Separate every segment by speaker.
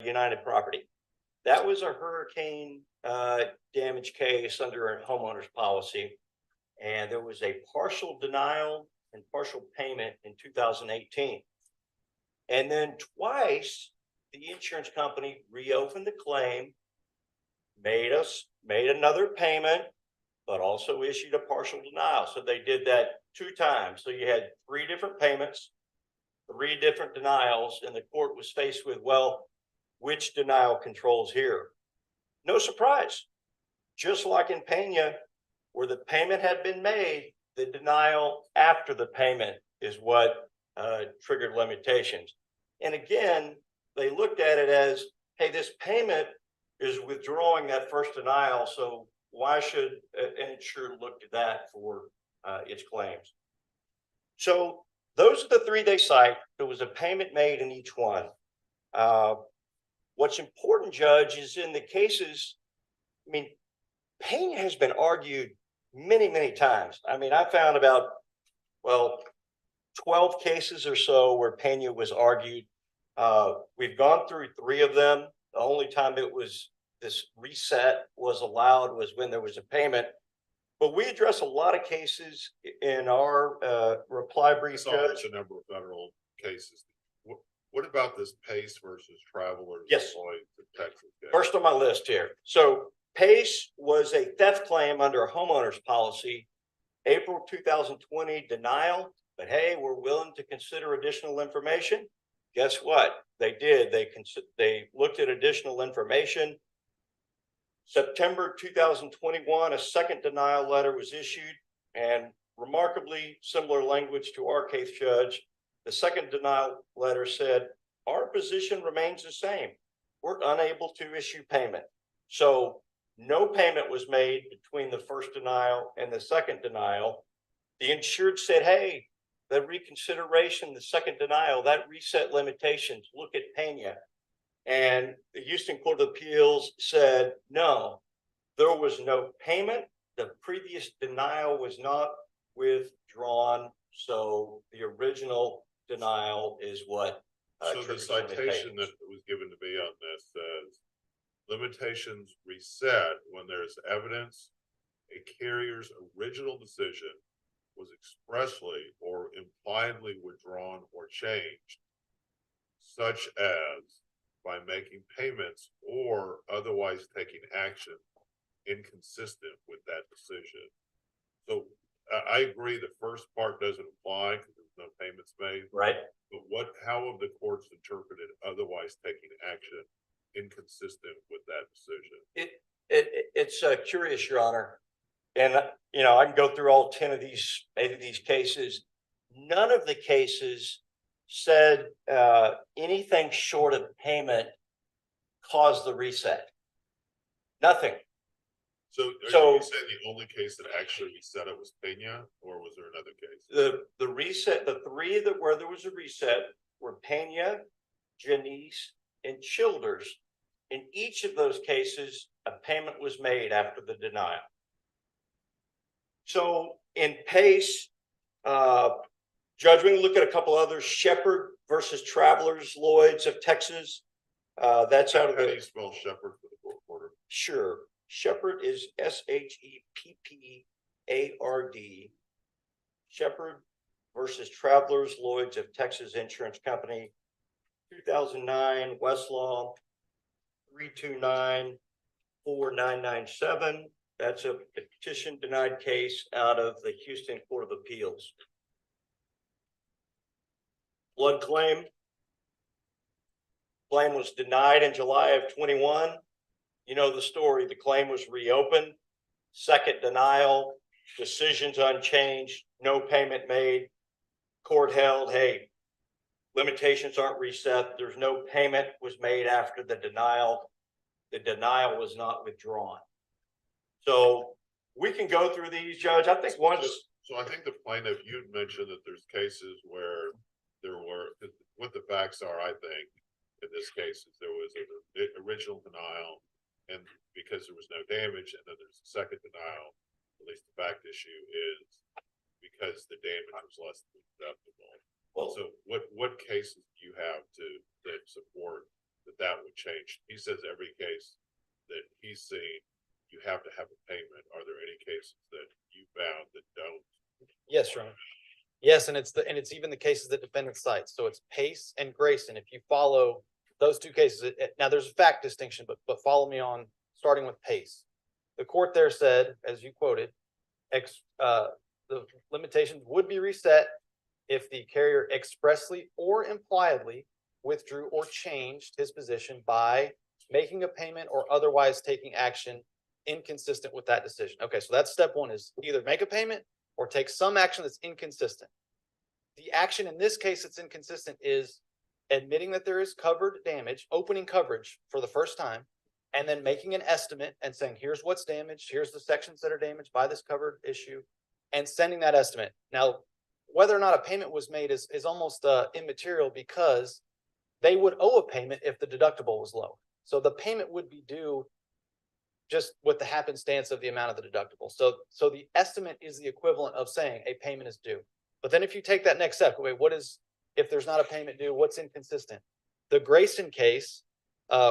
Speaker 1: United Property. That was a hurricane damage case under a homeowner's policy. And there was a partial denial and partial payment in 2018. And then twice, the insurance company reopened the claim, made another payment, but also issued a partial denial. So they did that 2 times. So you had 3 different payments, 3 different denials, and the court was faced with, well, which denial controls here? No surprise. Just like in Pena, where the payment had been made, the denial after the payment is what triggered limitations. And again, they looked at it as, hey, this payment is withdrawing that first denial, so why should an insurer look to that for its claims? So those are the 3 they cite. There was a payment made in each one. What's important, Judge, is in the cases, I mean, Pena has been argued many, many times. I mean, I found about, 12 cases or so where Pena was argued. We've gone through 3 of them. The only time this reset was allowed was when there was a payment. But we address a lot of cases in our reply brief.
Speaker 2: There's a number of federal cases. What about this Pace versus Travelers?
Speaker 1: Yes.
Speaker 2: Texas case?
Speaker 1: First on my list here. So Pace was a theft claim under a homeowner's policy, April 2020 denial. But hey, we're willing to consider additional information. Guess what? They did. They looked at additional information. September 2021, a second denial letter was issued, and remarkably similar language to our case, Judge. The second denial letter said, our position remains the same. We're unable to issue payment. So no payment was made between the first denial and the second denial. The insured said, hey, the reconsideration, the second denial, that reset limitations, look at Pena. And the Houston Court of Appeals said, no, there was no payment. The previous denial was not withdrawn. So the original denial is what.
Speaker 2: So the citation that was given to me on this says, limitations reset when there's evidence a carrier's original decision was expressly or impliedly withdrawn or changed, such as by making payments or otherwise taking action inconsistent with that decision. So I agree the first part doesn't apply because there's no payments made.
Speaker 1: Right.
Speaker 2: But how have the courts interpreted otherwise taking action inconsistent with that decision?
Speaker 1: It's curious, Your Honor. And, I can go through all 10 of these, 8 of these cases. None of the cases said anything short of payment caused the reset. Nothing.
Speaker 2: So you saying the only case that actually reset it was Pena, or was there another case?
Speaker 1: The reset, the 3 where there was a reset were Pena, Janice, and Childers. In each of those cases, a payment was made after the denial. So in Pace, Judge, we can look at a couple others. Shepherd versus Travelers, Lloyd's of Texas. That's out of the.
Speaker 2: How do you spell Shepherd for the court reporter?
Speaker 1: Sure. Shepherd is Sheppard. Shepherd versus Travelers, Lloyd's of Texas Insurance Company. 2009 Westlaw 3294997. That's a petition denied case out of the Houston Court of Appeals. Blood claim. Claim was denied in July of 21. You know the story. The claim was reopened. Second denial. Decisions unchanged. No payment made. Court held, hey, limitations aren't reset. There's no payment was made after the denial. The denial was not withdrawn. So we can go through these, Judge. I think once.
Speaker 2: So I think the plaintiff, you'd mentioned that there's cases where there were, what the facts are, I think, in this case, is there was an original denial, and because there was no damage, and then there's a second denial, at least the fact issue is because the damage was less than acceptable. Well, so what cases do you have to that support that would change. He says every case that he's seen, you have to have a payment. Are there any cases that you found that don't?
Speaker 3: Yes, Your Honor. Yes, and it's even the cases that defendant cites. So it's Pace and Grayson. If you follow those two cases, now there's a fact distinction, but follow me on starting with Pace. The court there said, as you quoted, the limitations would be reset if the carrier expressly or impliedly withdrew or changed his position by making a payment or otherwise taking action inconsistent with that decision. Okay, so that's step one, is either make a payment or take some action that's inconsistent. The action in this case that's inconsistent is admitting that there is covered damage, opening coverage for the first time, and then making an estimate and saying, here's what's damaged, here's the sections that are damaged by this covered issue, and sending that estimate. Now, whether or not a payment was made is almost immaterial, because they would owe a payment if the deductible was low. So the payment would be due just with the happenstance of the amount of the deductible. So the estimate is the equivalent of saying a payment is due. But then if you take that next step, wait, if there's not a payment due, what's inconsistent? The Grayson case,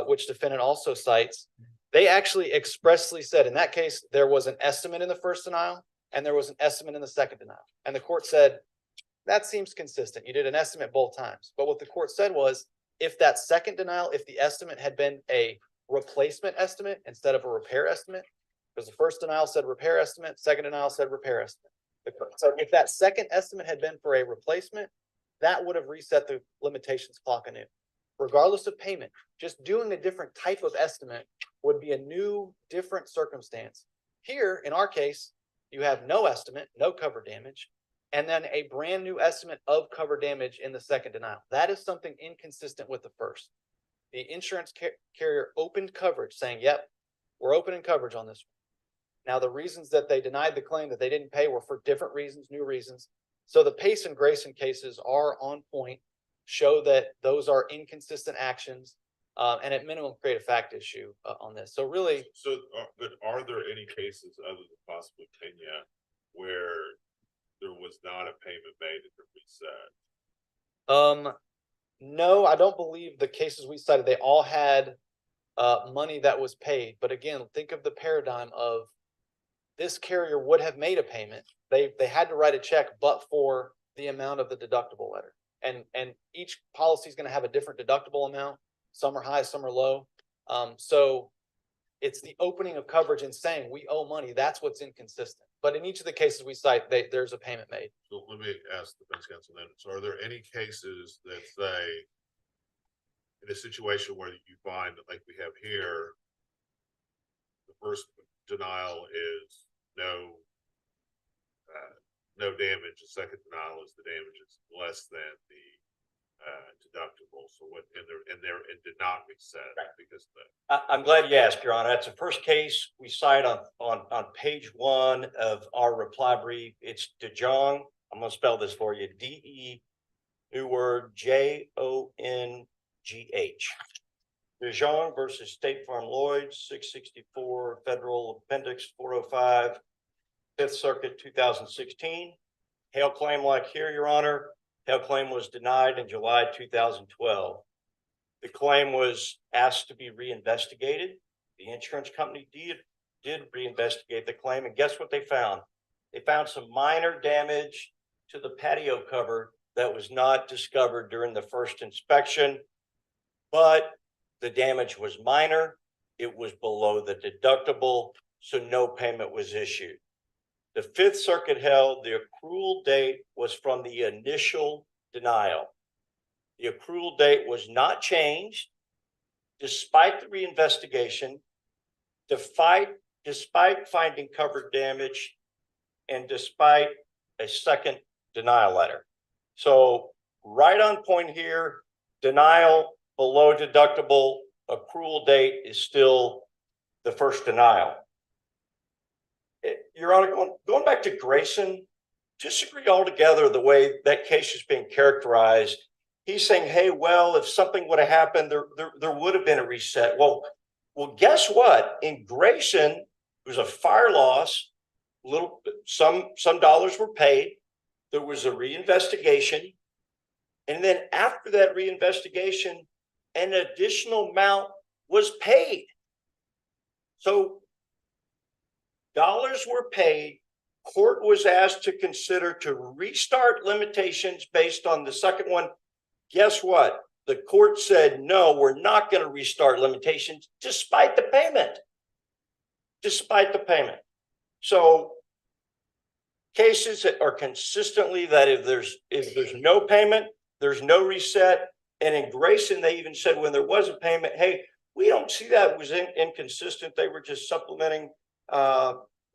Speaker 3: which defendant also cites, they actually expressly said in that case, there was an estimate in the first denial and there was an estimate in the second denial. And the court said, that seems consistent. You did an estimate both times. But what the court said was, if that second denial, if the estimate had been a replacement estimate instead of a repair estimate, because the first denial said repair estimate, second denial said repair estimate. So if that second estimate had been for a replacement, that would have reset the limitations clock anew. Regardless of payment, just doing a different type of estimate would be a new, different circumstance. Here, in our case, you have no estimate, no cover damage, and then a brand new estimate of cover damage in the second denial. That is something inconsistent with the first. The insurance carrier opened coverage saying, yep, we're opening coverage on this one. Now, the reasons that they denied the claim that they didn't pay were for different reasons, new reasons. So the Pace and Grayson cases are on point, show that those are inconsistent actions, and at minimum create a fact issue on this. So really.
Speaker 2: But are there any cases other than possibly Kenya where there was not a payment made at the reset?
Speaker 3: No, I don't believe the cases we cited, they all had money that was paid. But again, think of the paradigm of this carrier would have made a payment. They had to write a check, but for the amount of the deductible letter. And each policy is going to have a different deductible amount. Some are high, some are low. So it's the opening of coverage and saying we owe money. That's what's inconsistent. But in each of the cases we cite, there's a payment made.
Speaker 2: So let me ask the defense counsel then. So are there any cases that say in a situation where you find that, like we have here, the first denial is no damage, the second denial is the damage is less than the deductible. So what and did not reset because of that.
Speaker 1: I'm glad you asked, Your Honor. That's the first case we cite on page 1 of our reply brief. It's DeJong. I'm going to spell this for you. D-E, new word, J-O-N-G-H. DeJong versus State Farm Lloyd, 664 Federal Appendix 405, 5th Circuit, 2016. Hail claim like here, Your Honor. Hail claim was denied in July 2012. The claim was asked to be reinvestigated. The insurance company did reinvestigate the claim, and guess what they found? They found some minor damage to the patio cover that was not discovered during the first inspection, but the damage was minor. It was below the deductible, so no payment was issued. The 5th Circuit held the accrual date was from the initial denial. The accrual date was not changed despite the reinvestigation, despite finding covered damage, and despite a second denial letter. So right on point here, denial below deductible, accrual date is still the first denial. Your Honor, going back to Grayson, disagree altogether the way that case is being characterized. He's saying, hey, well, if something would have happened, there would have been a reset. Well, guess what? In Grayson, there was a fire loss. Some dollars were paid. There was a reinvestigation. And then after that reinvestigation, an additional amount was paid. So dollars were paid. Court was asked to consider to restart limitations based on the second one. Guess what? The court said, no, we're not going to restart limitations despite the payment. Despite the payment. So cases that are consistently that if there's no payment, there's no reset. And in Grayson, they even said when there was a payment, hey, we don't see that was inconsistent. They were just supplementing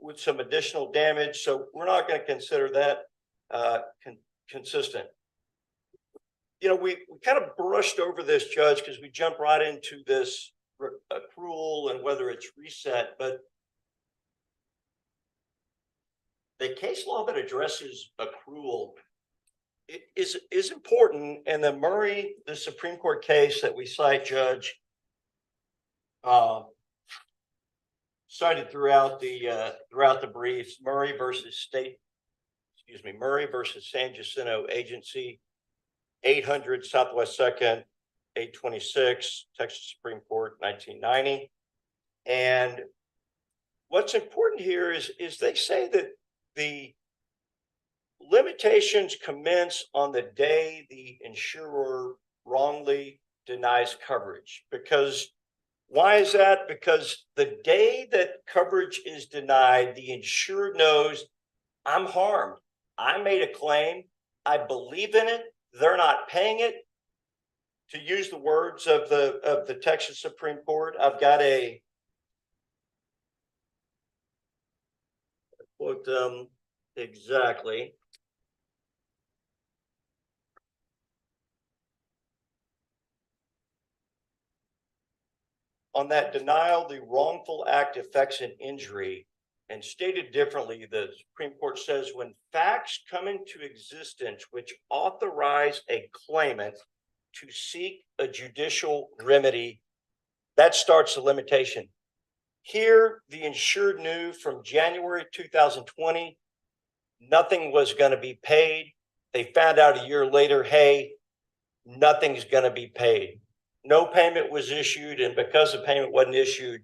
Speaker 1: with some additional damage. So we're not going to consider that consistent. You know, we kind of brushed over this, Judge, because we jumped right into this accrual and whether it's reset. But the case law that addresses accrual is important. And the Murray, the Supreme Court case that we cite, Judge, cited throughout the briefs, Murray versus San Jacinto Agency, 800 Southwest 2nd, 826, Texas Supreme Court, 1990. And what's important here is they say that the limitations commence on the day the insurer wrongly denies coverage. Because why is that? Because the day that coverage is denied, the insured knows I'm harmed. I made a claim. I believe in it. They're not paying it. To use the words of the Texas Supreme Court, I've got a quote them exactly. On that denial, the wrongful act affects an injury. And stated differently, the Supreme Court says when facts come into existence which authorize a claimant to seek a judicial remedy, that starts the limitation. Here, the insured knew from January 2020, nothing was going to be paid. They found out a year later, hey, nothing's going to be paid. No payment was issued, and because the payment wasn't issued,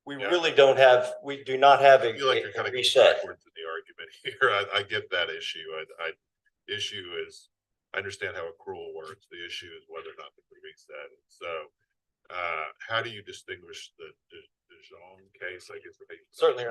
Speaker 1: we do not have a,
Speaker 2: I feel like you're kind of
Speaker 1: reset.
Speaker 2: going backwards in the argument here. I get that issue. Issue is, I understand how accrual works. The issue is whether or not to reset it. So, how do you distinguish the Dijon case? I guess
Speaker 3: Certainly.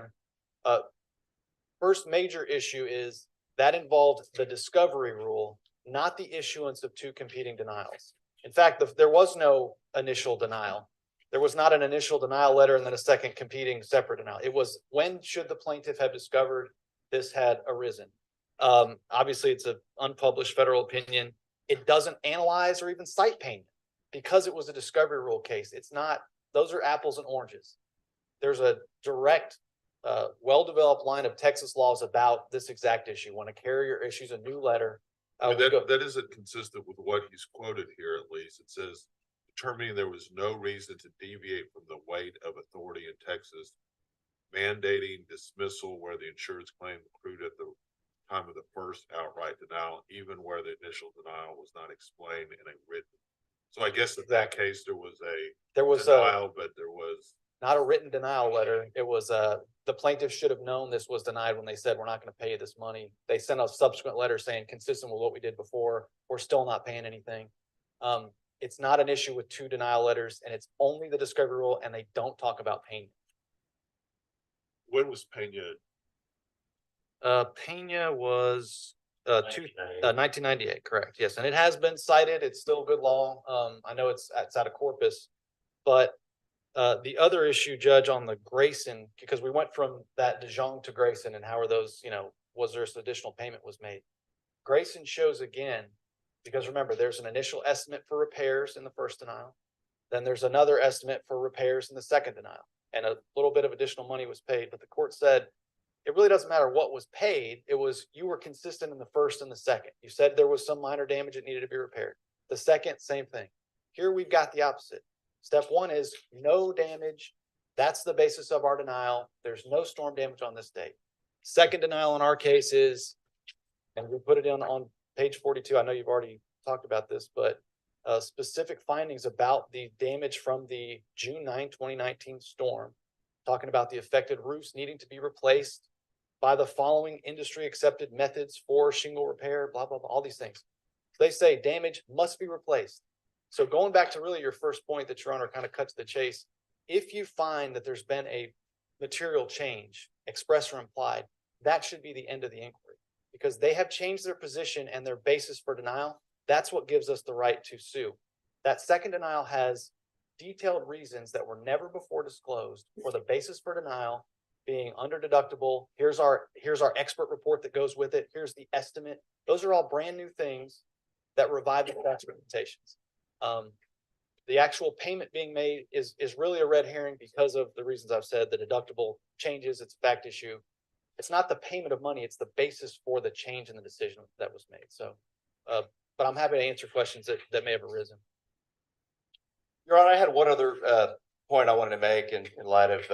Speaker 3: First major issue is that involved the discovery rule, not the issuance of two competing denials. In fact, there was no initial denial. There was not an initial denial letter and then a second competing separate denial. It was when should the plaintiff have discovered this had arisen. Obviously, it's an unpublished federal opinion. It doesn't analyze or even cite payment because it was a discovery rule case. It's not, those are apples and oranges. There's a direct, well-developed line of Texas laws about this exact issue. When a carrier issues a new letter,
Speaker 2: that isn't consistent with what he's quoted here. At least it says determining there was no reason to deviate from the weight of authority in Texas, mandating dismissal where the insurance claim accrued at the time of the first outright denial, even where the initial denial was not explained in a written. So I guess in that case there was denial, but there was
Speaker 3: not a written denial letter. It was the plaintiff should have known this was denied when they said we're not going to pay you this money. They sent a subsequent letter saying consistent with what we did before, we're still not paying anything. It's not an issue with two denial letters, and it's only the discovery rule, and they don't talk about payment.
Speaker 2: When was Pena?
Speaker 3: Pena was 1998, correct? Yes, and it has been cited. It's still good law. I know it's out of corpus, but the other issue, Judge, on the Grayson, because we went from that Dijon to Grayson, and how are those? Was there some additional payment was made? Grayson shows again, because remember, there's an initial estimate for repairs in the first denial, then there's another estimate for repairs in the second denial, and a little bit of additional money was paid. But the court said it really doesn't matter what was paid. It was you were consistent in the first and the second. You said there was some minor damage that needed to be repaired. The second, same thing. Here we've got the opposite. Step one is no damage. That's the basis of our denial. There's no storm damage on this date. Second denial in our case is, and we put it in on page 42. I know you've already talked about this, but specific findings about the damage from the June 9, 2019 storm, talking about the affected roofs needing to be replaced by the following industry accepted methods for shingle repair, blah, blah, blah, all these things. They say damage must be replaced. So going back to really your first point that Your Honor kind of cut to the chase, if you find that there's been a material change, express or implied, that should be the end of the inquiry, because they have changed their position and their basis for denial. That's what gives us the right to sue. That second denial has detailed reasons that were never before disclosed for the basis for denial being under deductible. Here's our expert report that goes with it. Here's the estimate. Those are all brand new things that revive the statute of limitations. The actual payment being made is really a red herring because of the reasons I've said. The deductible changes, it's a fact issue. It's not the payment of money, it's the basis for the change in the decision that was made. So, but I'm happy to answer questions that may have arisen.
Speaker 1: Your Honor, I had one other point I wanted to make in light of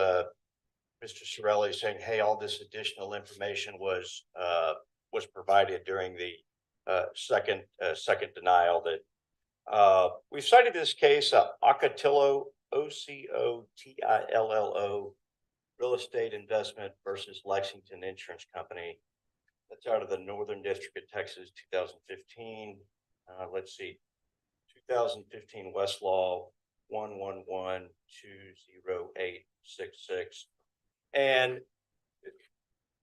Speaker 1: Mr. Sorelli saying, hey, all this additional information was provided during the second denial. That we've cited this case, Ocotillo, Ocotillo Real Estate Investment versus Lexington Insurance Company. That's out of the Northern District of Texas, 2015. Let's see, 2015 Westlaw 111-20866. And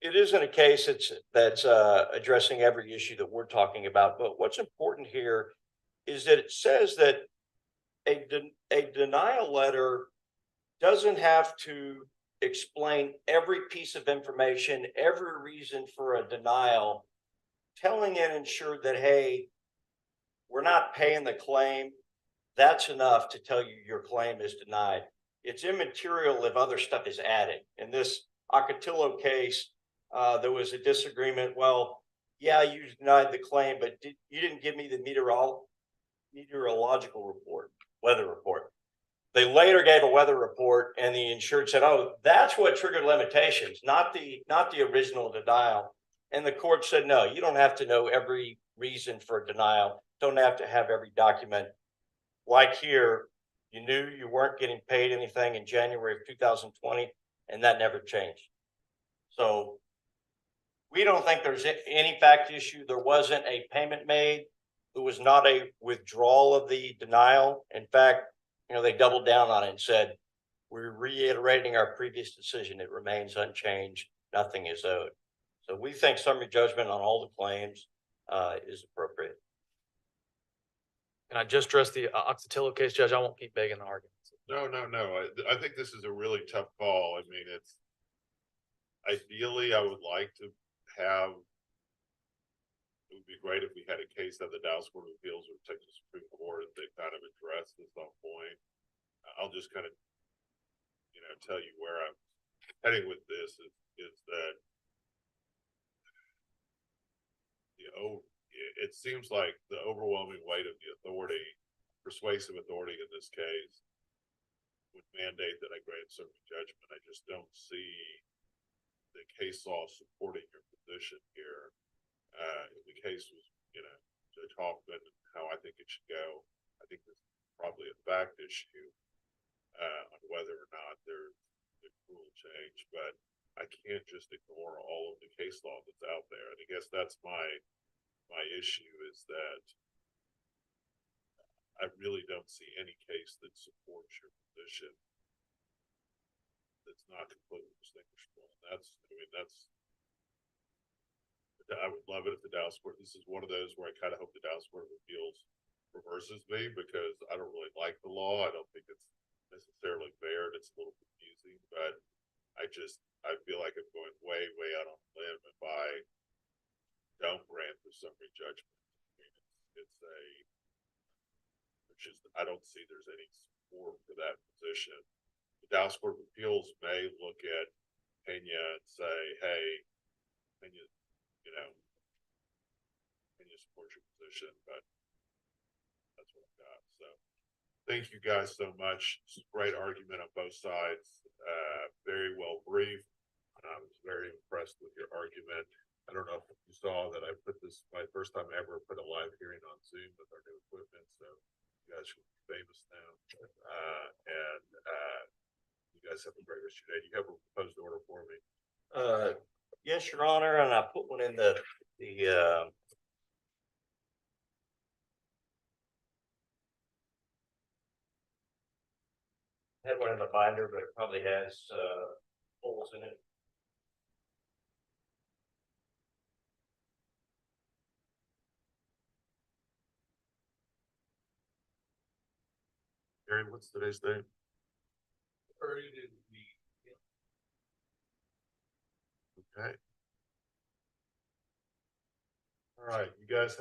Speaker 1: it isn't a case that's addressing every issue that we're talking about. But what's important here is that it says that a denial letter doesn't have to explain every piece of information, every reason for a denial, telling an insured that, hey, we're not paying the claim. That's enough to tell you your claim is denied. It's immaterial if other stuff is added. In this Ocotillo case, there was a disagreement. Well, yeah, you denied the claim, but you didn't give me the meteorological report, weather report. They later gave a weather report, and the insured said, "Oh, that's what triggered limitations, not the original denial." And the court said, "No, you don't have to know every reason for a denial. Don't have to have every document." Like here, you knew you weren't getting paid anything in January of 2020, and that never changed. So we don't think there's any fact issue. There wasn't a payment made. There was not a withdrawal of the denial. In fact, they doubled down on it and said, we're reiterating our previous decision. It remains unchanged. Nothing is owed. So we think summary judgment on all the claims is appropriate.
Speaker 3: Can I just address the Ocotillo case, Judge? I won't keep begging the arguments.
Speaker 2: No. I think this is a really tough call. I mean, it's ideally I would like to have. It would be great if we had a case that the Dallas Court of Appeals or Texas Supreme Court if they kind of addressed at some point. I'll just kind of, tell you where I'm heading with this is that it seems like the overwhelming weight of the authority, persuasive authority in this case, would mandate that I grant summary judgment. I just don't see the case law supporting your position here. The case was, Judge Hoffman, how I think it should go. I think this is probably a fact issue on whether or not there's a rule change, but I can't just ignore all of the case law that's out there. And I guess that's my issue is that I really don't see any case that supports your position that's not completely distinguishable. And I would love it if the Dallas Court, this is one of those where I kind of hope the Dallas Court of Appeals reverses me because I don't really like the law. I don't think it's necessarily fair and it's a little confusing, but I feel like I'm going way, way out on a limb if I don't grant the summary judgment. I don't see there's any support for that position. The Dallas Court of Appeals may look at Pena and say, hey, Pena supports your position, but that's what I've got. So thank you guys so much. It's a great argument on both sides. Very well briefed. I was very impressed with your argument. I don't know if you saw that I put this my first time ever put a live hearing on Zoom with our new equipment. So guys are famous now. You guys have a great rest of your day. You have a proposed order for me.
Speaker 1: Yes, Your Honor, and I put one in the had one in the binder, but it probably has, holes in it.
Speaker 2: Gary, what's today's date? Okay. All right, you guys